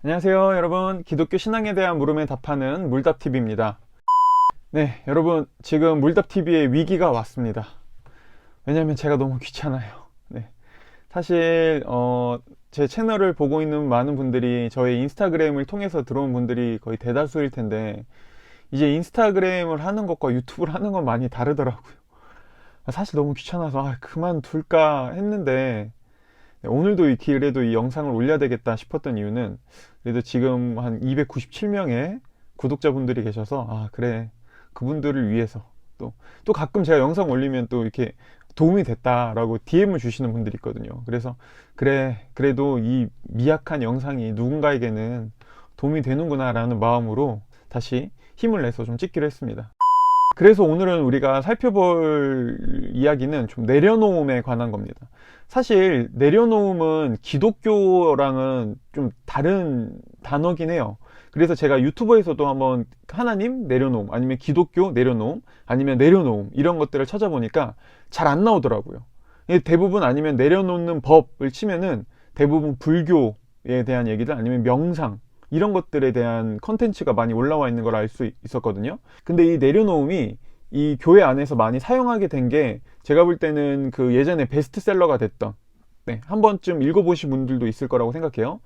안녕하세요 여러분, 기독교 신앙에 대한 물음에 답하는 물답TV입니다. 네, 여러분, 지금 물답TV에 위기가 왔습니다. 왜냐면 제가 너무 귀찮아요. 네, 사실 제 채널을 보고 있는 많은 분들이 저의 인스타그램을 통해서 들어온 분들이 거의 대다수일 텐데, 이제 인스타그램을 하는 것과 유튜브를 하는 건 많이 다르더라고요. 사실 너무 귀찮아서 그만둘까 했는데, 네, 오늘도 그래도 이 영상을 올려야 되겠다 싶었던 이유는, 그래도 지금 한 297명의 구독자분들이 계셔서, 그래, 그분들을 위해서 또 가끔 제가 영상 올리면 또 이렇게 도움이 됐다라고 DM을 주시는 분들이 있거든요. 그래서 그래, 그래도 이 미약한 영상이 누군가에게는 도움이 되는구나 라는 마음으로 다시 힘을 내서 좀 찍기로 했습니다. 그래서 오늘은 우리가 살펴볼 이야기는 좀 내려놓음에 관한 겁니다. 사실 내려놓음은 기독교랑은 좀 다른 단어긴 해요. 그래서 제가 유튜버에서도 한번 하나님 내려놓음, 아니면 기독교 내려놓음, 아니면 내려놓음 이런 것들을 찾아보니까 잘 안 나오더라고요. 대부분 아니면 내려놓는 법을 치면은 대부분 불교에 대한 얘기들, 아니면 명상 이런 것들에 대한 컨텐츠가 많이 올라와 있는 걸 알 수 있었거든요. 근데 이 내려놓음이 이 교회 안에서 많이 사용하게 된 게, 제가 볼 때는 그 예전에 베스트셀러가 됐던, 네, 한 번쯤 읽어보신 분들도 있을 거라고 생각해요.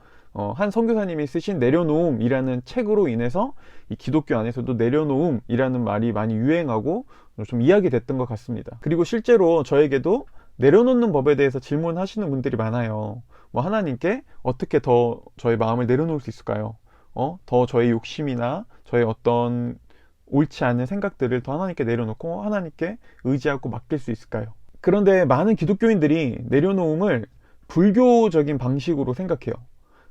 한 선교사님이 쓰신 내려놓음이라는 책으로 인해서 이 기독교 안에서도 내려놓음이라는 말이 많이 유행하고 좀 이야기됐던 것 같습니다. 그리고 실제로 저에게도 내려놓는 법에 대해서 질문하시는 분들이 많아요. 뭐 하나님께 어떻게 더 저의 마음을 내려놓을 수 있을까요? 더 저의 욕심이나 저의 어떤 옳지 않은 생각들을 더 하나님께 내려놓고 하나님께 의지하고 맡길 수 있을까요? 그런데 많은 기독교인들이 내려놓음을 불교적인 방식으로 생각해요.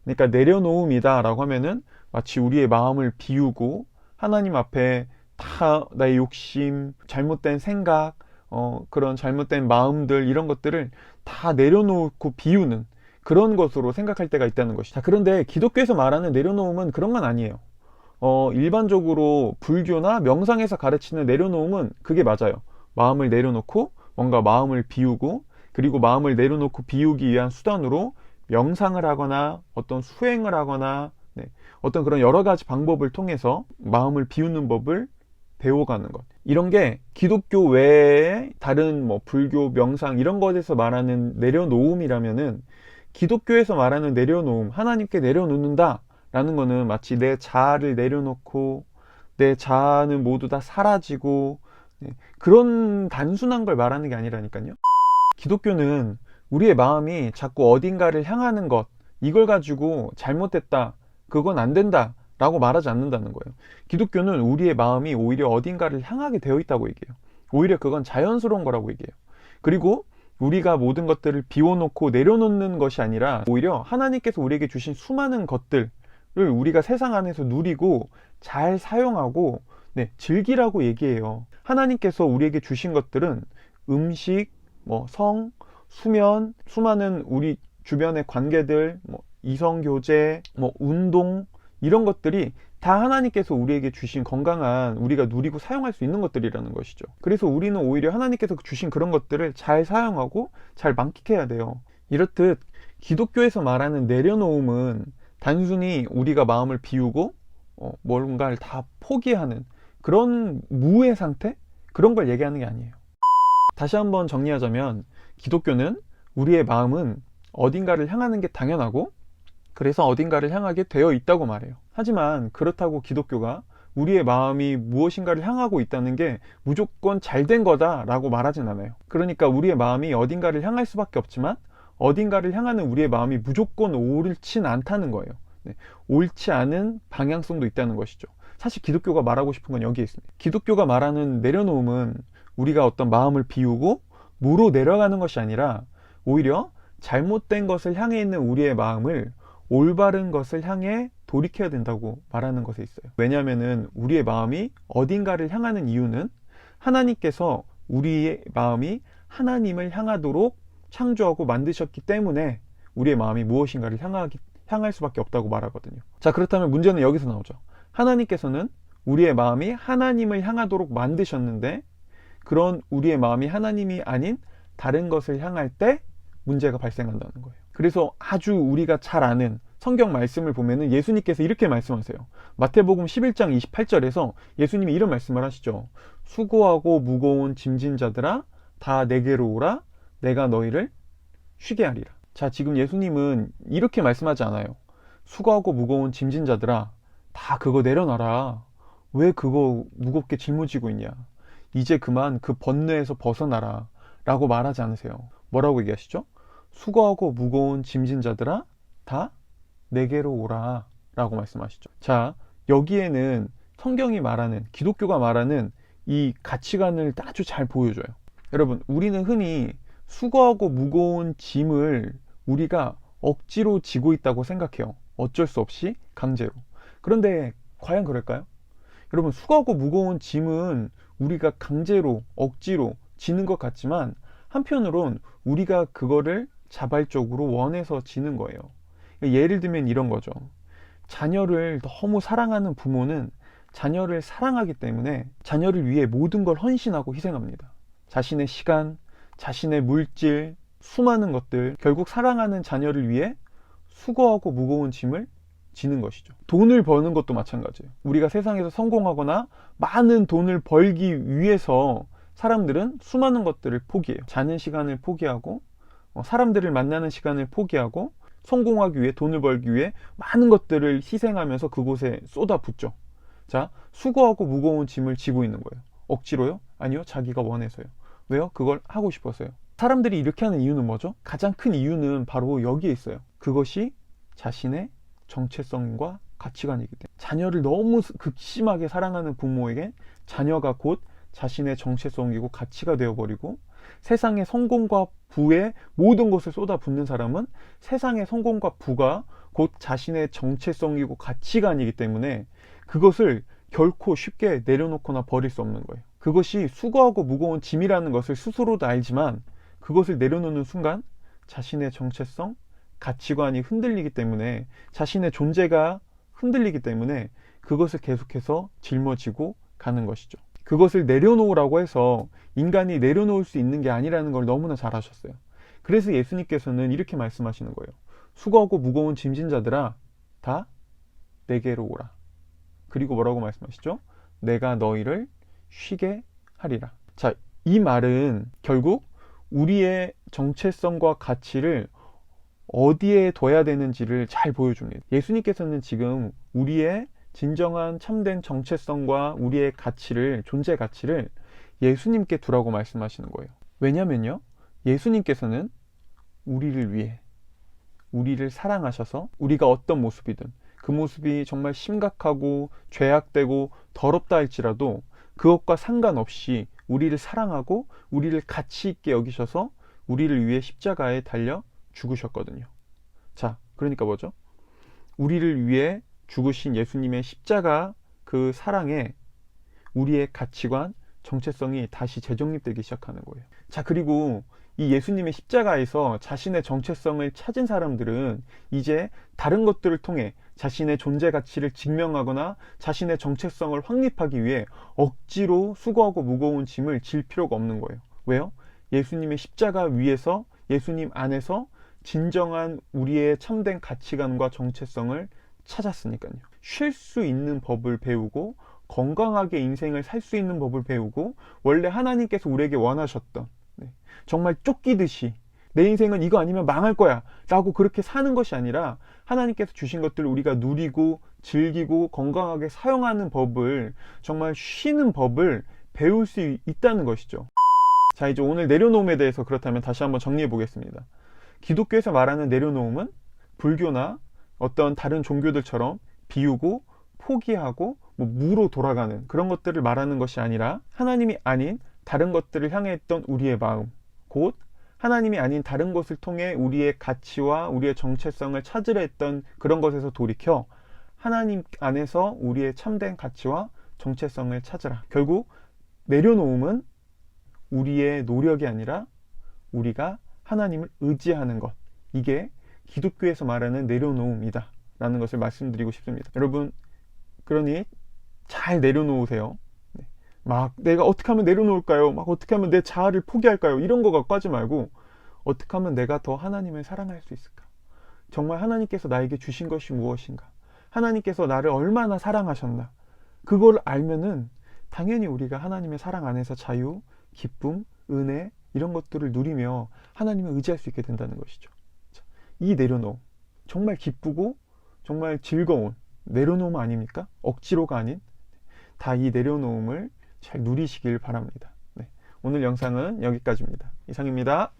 그러니까 내려놓음이다 라고 하면은 마치 우리의 마음을 비우고 하나님 앞에 다 나의 욕심, 잘못된 생각, 그런 잘못된 마음들, 이런 것들을 다 내려놓고 비우는 그런 것으로 생각할 때가 있다는 것이죠. 그런데 기독교에서 말하는 내려놓음은 그런 건 아니에요. 일반적으로 불교나 명상에서 가르치는 내려놓음은 그게 맞아요. 마음을 내려놓고 뭔가 마음을 비우고, 그리고 마음을 내려놓고 비우기 위한 수단으로 명상을 하거나 어떤 수행을 하거나, 네, 어떤 그런 여러 가지 방법을 통해서 마음을 비우는 법을 배워가는 것, 이런 게 기독교 외에 다른 뭐 불교, 명상 이런 것에서 말하는 내려놓음이라면은, 기독교에서 말하는 내려놓음, 하나님께 내려놓는다 라는 거는 마치 내 자아를 내려놓고 내 자아는 모두 다 사라지고, 네, 그런 단순한 걸 말하는 게 아니라니까요. 기독교는 우리의 마음이 자꾸 어딘가를 향하는 것, 이걸 가지고 잘못됐다, 그건 안 된다 라고 말하지 않는다는 거예요. 기독교는 우리의 마음이 오히려 어딘가를 향하게 되어 있다고 얘기해요. 오히려 그건 자연스러운 거라고 얘기해요. 그리고 우리가 모든 것들을 비워놓고 내려놓는 것이 아니라, 오히려 하나님께서 우리에게 주신 수많은 것들을 우리가 세상 안에서 누리고 잘 사용하고, 네, 즐기라고 얘기해요. 하나님께서 우리에게 주신 것들은 음식, 뭐 성, 수면, 수많은 우리 주변의 관계들, 뭐 이성교제, 뭐 운동, 이런 것들이 다 하나님께서 우리에게 주신 건강한, 우리가 누리고 사용할 수 있는 것들이라는 것이죠. 그래서 우리는 오히려 하나님께서 주신 그런 것들을 잘 사용하고 잘 만끽해야 돼요. 이렇듯 기독교에서 말하는 내려놓음은 단순히 우리가 마음을 비우고 뭔가를 다 포기하는 그런 무의 상태? 그런 걸 얘기하는 게 아니에요. 다시 한번 정리하자면, 기독교는 우리의 마음은 어딘가를 향하는 게 당연하고, 그래서 어딘가를 향하게 되어 있다고 말해요. 하지만 그렇다고 기독교가 우리의 마음이 무엇인가를 향하고 있다는 게 무조건 잘된 거다라고 말하진 않아요. 그러니까 우리의 마음이 어딘가를 향할 수밖에 없지만, 어딘가를 향하는 우리의 마음이 무조건 옳진 않다는 거예요. 네, 옳지 않은 방향성도 있다는 것이죠. 사실 기독교가 말하고 싶은 건 여기에 있습니다. 기독교가 말하는 내려놓음은 우리가 어떤 마음을 비우고 무로 내려가는 것이 아니라, 오히려 잘못된 것을 향해 있는 우리의 마음을 올바른 것을 향해 돌이켜야 된다고 말하는 것에 있어요. 왜냐하면은 우리의 마음이 어딘가를 향하는 이유는, 하나님께서 우리의 마음이 하나님을 향하도록 창조하고 만드셨기 때문에 우리의 마음이 무엇인가를 향할 수밖에 없다고 말하거든요. 자, 그렇다면 문제는 여기서 나오죠. 하나님께서는 우리의 마음이 하나님을 향하도록 만드셨는데, 그런 우리의 마음이 하나님이 아닌 다른 것을 향할 때 문제가 발생한다는 거예요. 그래서 아주 우리가 잘 아는 성경 말씀을 보면은 예수님께서 이렇게 말씀하세요. 마태복음 11장 28절에서 예수님이 이런 말씀을 하시죠. 수고하고 무거운 짐진 자들아 다 내게로 오라. 내가 너희를 쉬게 하리라. 자, 지금 예수님은 이렇게 말씀하지 않아요. 수고하고 무거운 짐진 자들아 다 그거 내려놔라. 왜 그거 무겁게 짊어지고 있냐. 이제 그만 그 번뇌에서 벗어나라 라고 말하지 않으세요. 뭐라고 얘기하시죠? 수고하고 무거운 짐진 자들아 다 내게로 오라 라고 말씀하시죠. 자, 여기에는 성경이 말하는, 기독교가 말하는 이 가치관을 아주 잘 보여줘요. 여러분, 우리는 흔히 수고하고 무거운 짐을 우리가 억지로 지고 있다고 생각해요. 어쩔 수 없이 강제로. 그런데 과연 그럴까요? 여러분, 수고하고 무거운 짐은 우리가 강제로 억지로 지는 것 같지만 한편으론 우리가 그거를 자발적으로 원해서 지는 거예요. 예를 들면 이런 거죠. 자녀를 너무 사랑하는 부모는 자녀를 사랑하기 때문에 자녀를 위해 모든 걸 헌신하고 희생합니다. 자신의 시간, 자신의 물질, 수많은 것들, 결국 사랑하는 자녀를 위해 수고하고 무거운 짐을 지는 것이죠. 돈을 버는 것도 마찬가지예요. 우리가 세상에서 성공하거나 많은 돈을 벌기 위해서 사람들은 수많은 것들을 포기해요. 자는 시간을 포기하고 사람들을 만나는 시간을 포기하고 성공하기 위해, 돈을 벌기 위해 많은 것들을 희생하면서 그곳에 쏟아붓죠. 자, 수고하고 무거운 짐을 지고 있는 거예요. 억지로요? 아니요, 자기가 원해서요. 왜요? 그걸 하고 싶어서요. 사람들이 이렇게 하는 이유는 뭐죠? 가장 큰 이유는 바로 여기에 있어요. 그것이 자신의 정체성과 가치관이기 때문에. 자녀를 너무 극심하게 사랑하는 부모에게 자녀가 곧 자신의 정체성이고 가치가 되어버리고, 세상의 성공과 부에 모든 것을 쏟아붓는 사람은 세상의 성공과 부가 곧 자신의 정체성이고 가치가 아니기 때문에 그것을 결코 쉽게 내려놓거나 버릴 수 없는 거예요. 그것이 수고하고 무거운 짐이라는 것을 스스로도 알지만 그것을 내려놓는 순간 자신의 정체성, 가치관이 흔들리기 때문에, 자신의 존재가 흔들리기 때문에 그것을 계속해서 짊어지고 가는 것이죠. 그것을 내려놓으라고 해서 인간이 내려놓을 수 있는 게 아니라는 걸 너무나 잘 아셨어요. 그래서 예수님께서는 이렇게 말씀하시는 거예요. 수고하고 무거운 짐진 자들아 다 내게로 오라. 그리고 뭐라고 말씀하시죠? 내가 너희를 쉬게 하리라. 자, 이 말은 결국 우리의 정체성과 가치를 어디에 둬야 되는지를 잘 보여줍니다. 예수님께서는 지금 우리의 진정한 참된 정체성과 우리의 가치를, 존재 가치를 예수님께 두라고 말씀하시는 거예요. 왜냐면요, 예수님께서는 우리를 위해, 우리를 사랑하셔서 우리가 어떤 모습이든 그 모습이 정말 심각하고 죄악되고 더럽다 할지라도 그것과 상관없이 우리를 사랑하고 우리를 가치 있게 여기셔서 우리를 위해 십자가에 달려 죽으셨거든요. 자, 그러니까 뭐죠? 우리를 위해 죽으신 예수님의 십자가 그 사랑에 우리의 가치관, 정체성이 다시 재정립되기 시작하는 거예요. 자, 그리고 이 예수님의 십자가에서 자신의 정체성을 찾은 사람들은 이제 다른 것들을 통해 자신의 존재 가치를 증명하거나 자신의 정체성을 확립하기 위해 억지로 수고하고 무거운 짐을 질 필요가 없는 거예요. 왜요? 예수님의 십자가 위에서, 예수님 안에서 진정한 우리의 참된 가치관과 정체성을 찾았으니까요. 쉴 수 있는 법을 배우고 건강하게 인생을 살 수 있는 법을 배우고, 원래 하나님께서 우리에게 원하셨던, 정말 쫓기듯이 내 인생은 이거 아니면 망할 거야 라고 그렇게 사는 것이 아니라 하나님께서 주신 것들을 우리가 누리고 즐기고 건강하게 사용하는 법을, 정말 쉬는 법을 배울 수 있다는 것이죠. 자, 이제 오늘 내려놓음에 대해서 그렇다면 다시 한번 정리해 보겠습니다. 기독교에서 말하는 내려놓음은 불교나 어떤 다른 종교들처럼 비우고 포기하고 무로 돌아가는 그런 것들을 말하는 것이 아니라, 하나님이 아닌 다른 것들을 향해 했던 우리의 마음, 곧 하나님이 아닌 다른 것을 통해 우리의 가치와 우리의 정체성을 찾으려 했던 그런 것에서 돌이켜 하나님 안에서 우리의 참된 가치와 정체성을 찾으라. 결국 내려놓음은 우리의 노력이 아니라 우리가 하나님을 의지하는 것, 이게 기독교에서 말하는 내려놓음이다 라는 것을 말씀드리고 싶습니다. 여러분, 그러니 잘 내려놓으세요. 막 내가 어떻게 하면 내려놓을까요? 막 어떻게 하면 내 자아를 포기할까요? 이런 거 갖고 하지 말고, 어떻게 하면 내가 더 하나님을 사랑할 수 있을까? 정말 하나님께서 나에게 주신 것이 무엇인가, 하나님께서 나를 얼마나 사랑하셨나, 그걸 알면은 당연히 우리가 하나님의 사랑 안에서 자유, 기쁨, 은혜 이런 것들을 누리며 하나님을 의지할 수 있게 된다는 것이죠. 이 내려놓음, 정말 기쁘고 정말 즐거운 내려놓음 아닙니까? 억지로가 아닌, 다 이 내려놓음을 잘 누리시길 바랍니다. 네, 오늘 영상은 여기까지입니다. 이상입니다.